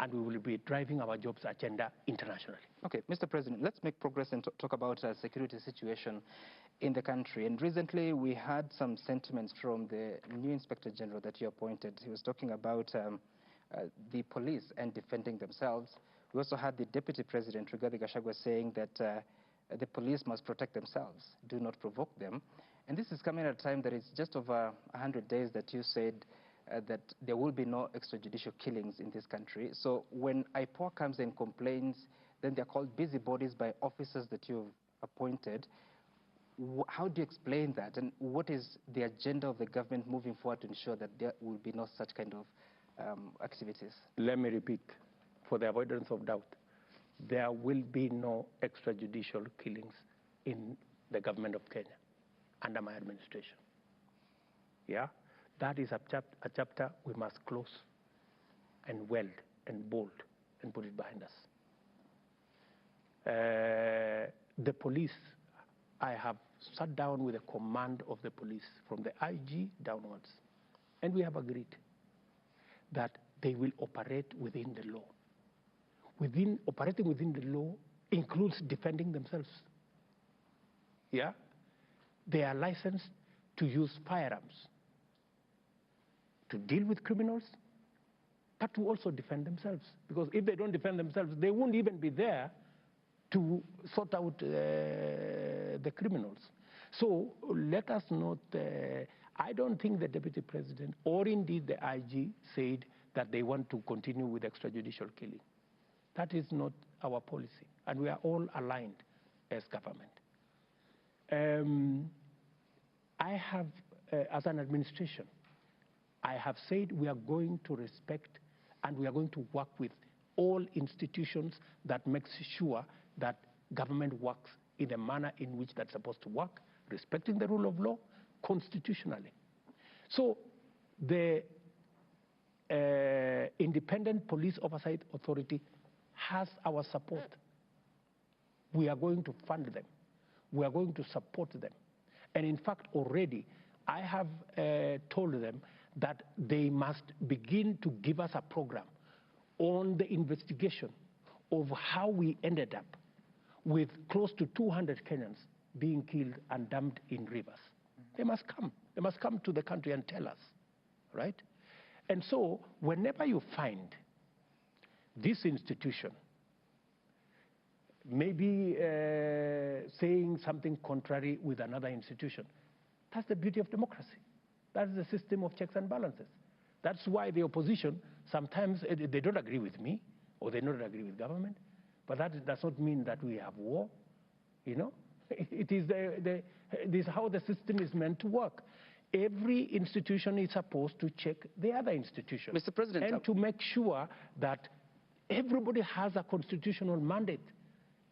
and we will be driving our jobs agenda internationally. Okay, Mr. President, let's make progress and talk about the security situation in the country. And recently we had some sentiments from the new Inspector General that you appointed. He was talking about the police and defending themselves. We also had the Deputy President, Rigathi Gachagua, saying that the police must protect themselves, do not provoke them. And this is coming at a time that it's just over 100 days that you said that there will be no extrajudicial killings in this country. So when IPOA comes and complains, then they're called busybodies by officers that you've appointed. How do you explain that? And what is the agenda of the government moving forward to ensure that there will be no such kind of activities? Let me repeat, for the avoidance of doubt, there will be no extrajudicial killings in the government of Kenya under my administration. Yeah? That is a chapter we must close and weld and bold and put it behind us. The police, I have sat down with the command of the police from the IG downwards, and we have agreed that they will operate within the law. Operating within the law includes defending themselves. Yeah? They are licensed to use firearms to deal with criminals, but to also defend themselves. Because if they don't defend themselves, they won't even be there to sort out the criminals. So let us not, I don't think the Deputy President or indeed the IG said that they want to continue with extrajudicial killing. That is not our policy, and we are all aligned as government. I have, as an administration, I have said we are going to respect and we are going to work with all institutions that makes sure that government works in a manner in which that's supposed to work, respecting the rule of law constitutionally. So the Independent Police Oversight Authority has our support. We are going to fund them. We are going to support them. And in fact, already, I have told them that they must begin to give us a program on the investigation of how we ended up with close to 200 Kenyans being killed and dumped in rivers. They must come. They must come to the country and tell us, right? And so whenever you find this institution maybe saying something contrary with another institution, that's the beauty of democracy. That's the system of checks and balances. That's why the opposition, sometimes they don't agree with me or they don't agree with government, but that does not mean that we have war, you know? It is this is how the system is meant to work. Every institution is supposed to check the other institution. Mr. President, and to make sure that everybody has a constitutional mandate.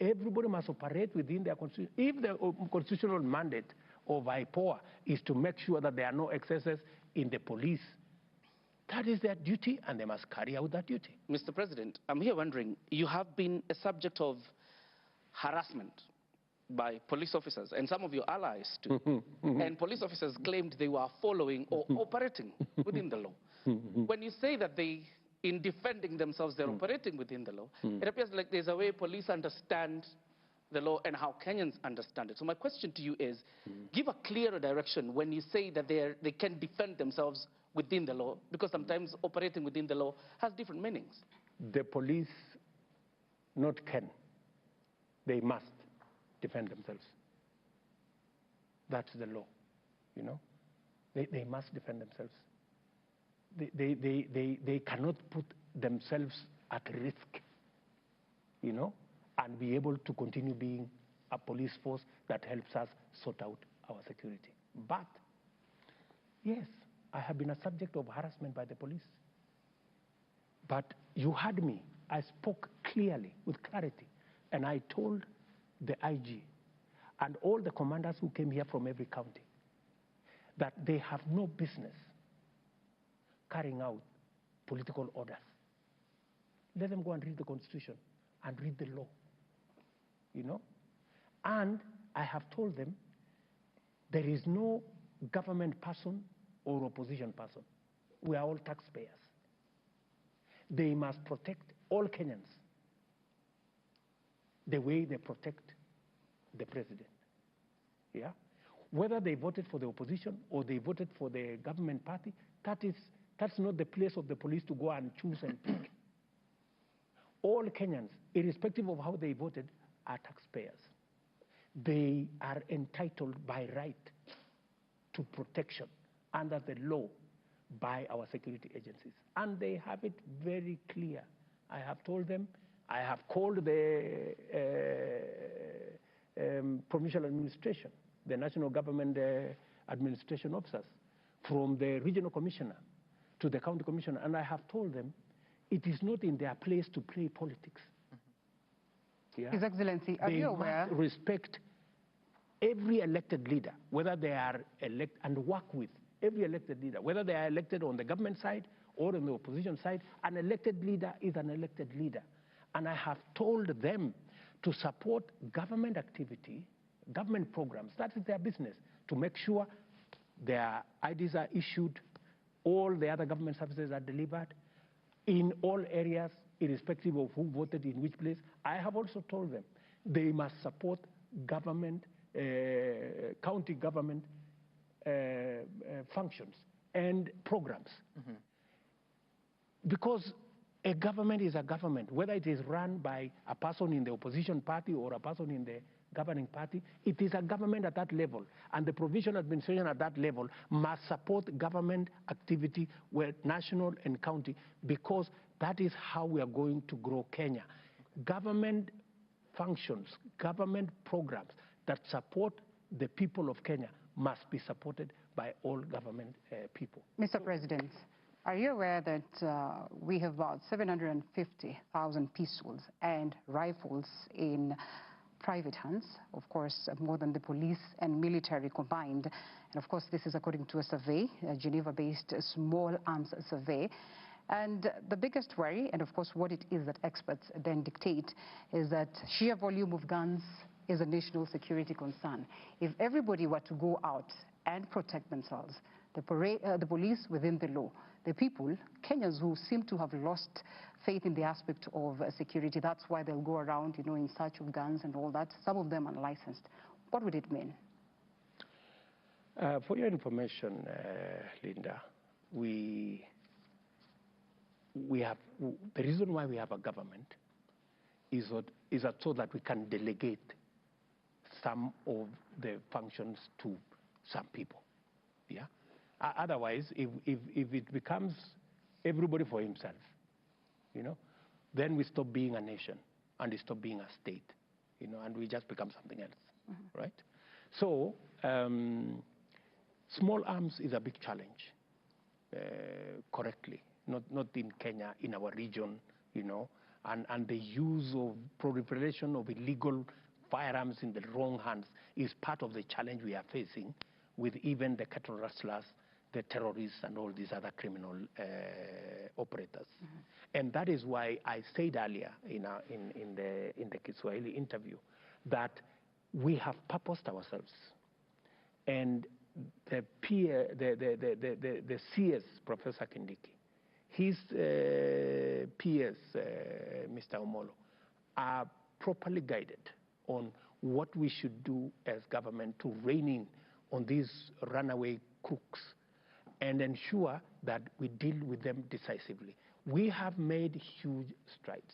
Everybody must operate within their constitution. If the constitutional mandate of IPOA is to make sure that there are no excesses in the police, that is their duty, and they must carry out that duty. Mr. President, I'm here wondering, you have been a subject of harassment by police officers and some of your allies too. And police officers claimed they were following or operating within the law. When you say that they, in defending themselves, they're operating within the law, it appears like there's a way police understand the law and how Kenyans understand it. So my question to you is, give a clearer direction when you say that they can defend themselves within the law, because sometimes operating within the law has different meanings. The police not can, they must defend themselves. That's the law, you know. They must defend themselves. They cannot put themselves at risk, you know, and be able to continue being a police force that helps us sort out our security. But, yes, I have been a subject of harassment by the police. But you heard me. I spoke clearly, with clarity, and I told the IG and all the commanders who came here from every county that they have no business carrying out political orders. Let them go and read the Constitution and read the law, you know. And I have told them there is no government person or opposition person. We are all taxpayers. They must protect all Kenyans the way they protect the president. Yeah? Whether they voted for the opposition or they voted for the government party, that's not the place of the police to go and choose and pick. All Kenyans, irrespective of how they voted, are taxpayers. They are entitled by right to protection under the law by our security agencies. And they have it very clear. I have told them, I have called the provincial administration, the national government administration officers, from the regional commissioner to the county commissioner, and I have told them it is not in their place to play politics. Yeah? His Excellency, are you aware? They must respect every elected leader, whether they are elected, and work with every elected leader, whether they are elected on the government side or on the opposition side. An elected leader is an elected leader. And I have told them to support government activity, government programs. That is their business, to make sure their IDs are issued, all the other government services are delivered in all areas, irrespective of who voted in which place. I have also told them they must support government, county government functions and programs. Mm-hmm. Because a government is a government, whether it is run by a person in the opposition party or a person in the governing party, it is a government at that level. And the provincial administration at that level must support government activity, where national and county, because that is how we are going to grow Kenya. Government functions, government programs that support the people of Kenya must be supported by all government people. Mr. President, are you aware that we have about 750,000 pistols and rifles in private hands, of course, more than the police and military combined? And of course, this is according to a survey, a Geneva-based small arms survey. And the biggest worry, and of course what it is that experts then dictate, is that sheer volume of guns is a national security concern. If everybody were to go out and protect themselves, the police within the law, the people, Kenyans who seem to have lost faith in the aspect of security, that's why they'll go around, you know, in search of guns and all that, some of them unlicensed. What would it mean? For your information, Linda, we have, the reason why we have a government is so that we can delegate some of the functions to some people. Yeah. Otherwise, if it becomes everybody for himself, you know, then we stop being a nation and we stop being a state, you know, and we just become something else, mm-hmm. Right? So, small arms is a big challenge, correctly, not in Kenya, in our region, you know, and the use of proliferation of illegal firearms in the wrong hands is part of the challenge we are facing with even the cattle rustlers, the terrorists, and all these other criminal operators. Mm-hmm. And that is why I said earlier in the Kiswahili interview that we have purposed ourselves. And the CS, Professor Kindiki, his peers, Mr. Omolo, are properly guided on what we should do as government to rein in on these runaway crooks and ensure that we deal with them decisively. We have made huge strides.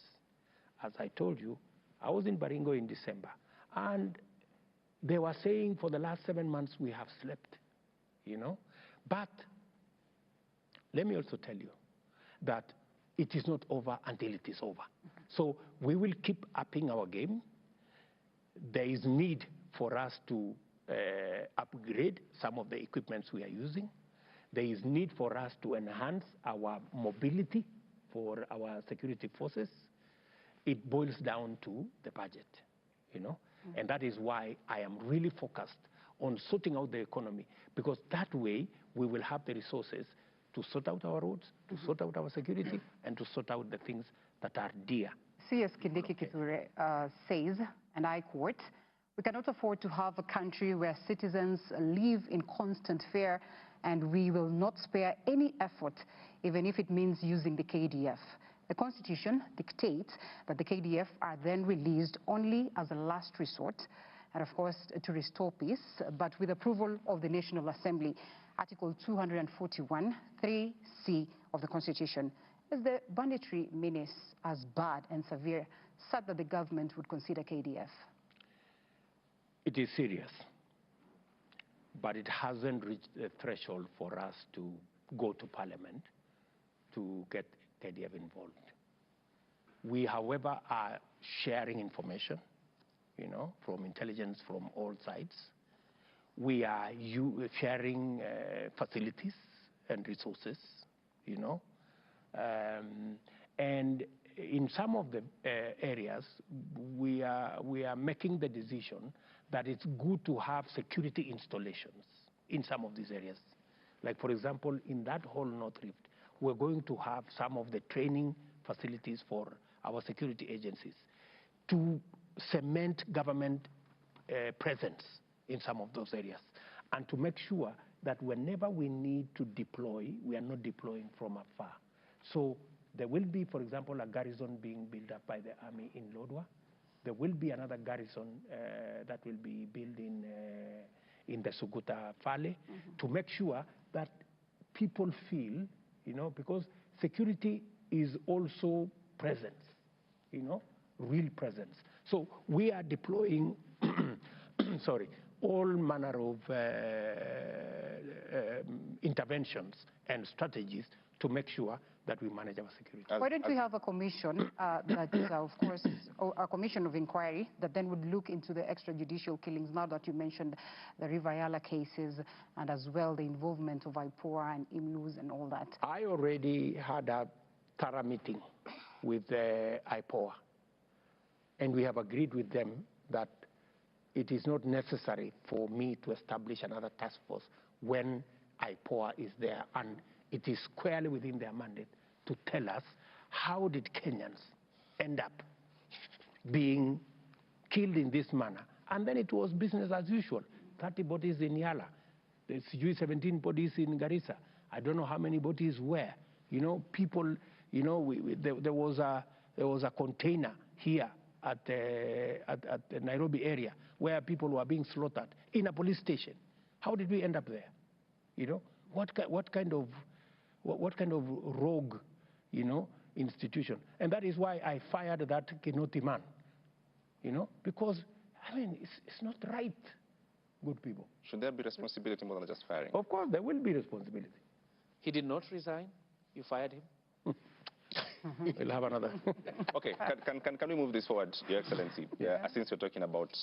As I told you, I was in Baringo in December, and they were saying for the last 7 months we have slept, you know. But let me also tell you that it is not over until it is over. So we will keep upping our game. There is need for us to upgrade some of the equipments we are using. There is need for us to enhance our mobility for our security forces. It boils down to the budget, you know. Mm-hmm. And that is why I am really focused on sorting out the economy, because that way we will have the resources to sort out our roads, to sort out our security, and to sort out the things that are dear. CS Kindiki Kithure says, and I quote, "We cannot afford to have a country where citizens live in constant fear, and we will not spare any effort, even if it means using the KDF. The Constitution dictates that the KDF are then released only as a last resort, and of course to restore peace, but with approval of the National Assembly. Article 241, 3C of the Constitution. Is the banditry menace as bad and severe, such that the government would consider KDF? It is serious, but it hasn't reached the threshold for us to go to Parliament to get KDF involved. We, however, are sharing information, from intelligence from all sides. We are sharing facilities and resources, and in some of the areas, we are making the decision that it's good to have security installations in some of these areas. Like, for example, in that whole North Rift, we're going to have some of the training facilities for our security agencies to cement government presence in some of those areas, and to make sure that whenever we need to deploy, we are not deploying from afar. So there will be, for example, a garrison being built up by the army in Lodwar. There will be another garrison that will be built in the Suguta Valley, to make sure that people feel, because security is also presence, real presence. So we are deploying, all manner of interventions and strategies to make sure that we manage our security. Why don't we have a commission that, of course, a commission of inquiry that then would look into the extrajudicial killings, now that you mentioned the River Yala cases, and as well the involvement of IPOA and IMLUs and all that? I already had a thorough meeting with IPOA, and we have agreed with them that it is not necessary for me to establish another task force when IPOA is there, and it is squarely within their mandate to tell us how did Kenyans end up being killed in this manner. And then it was business as usual. 30 bodies in Yala, there's 17 bodies in Garissa. I don't know how many bodies were. People, there was a container here at the Nairobi area where people were being slaughtered in a police station. How did we end up there? What kind of rogue, institution? And that is why I fired that Kinoti man, because, it's not right, good people. Should there be responsibility more than just firing? Of course, there will be responsibility. He did not resign? You fired him? We'll have another. Okay, can we move this forward, Your Excellency? Since you're talking about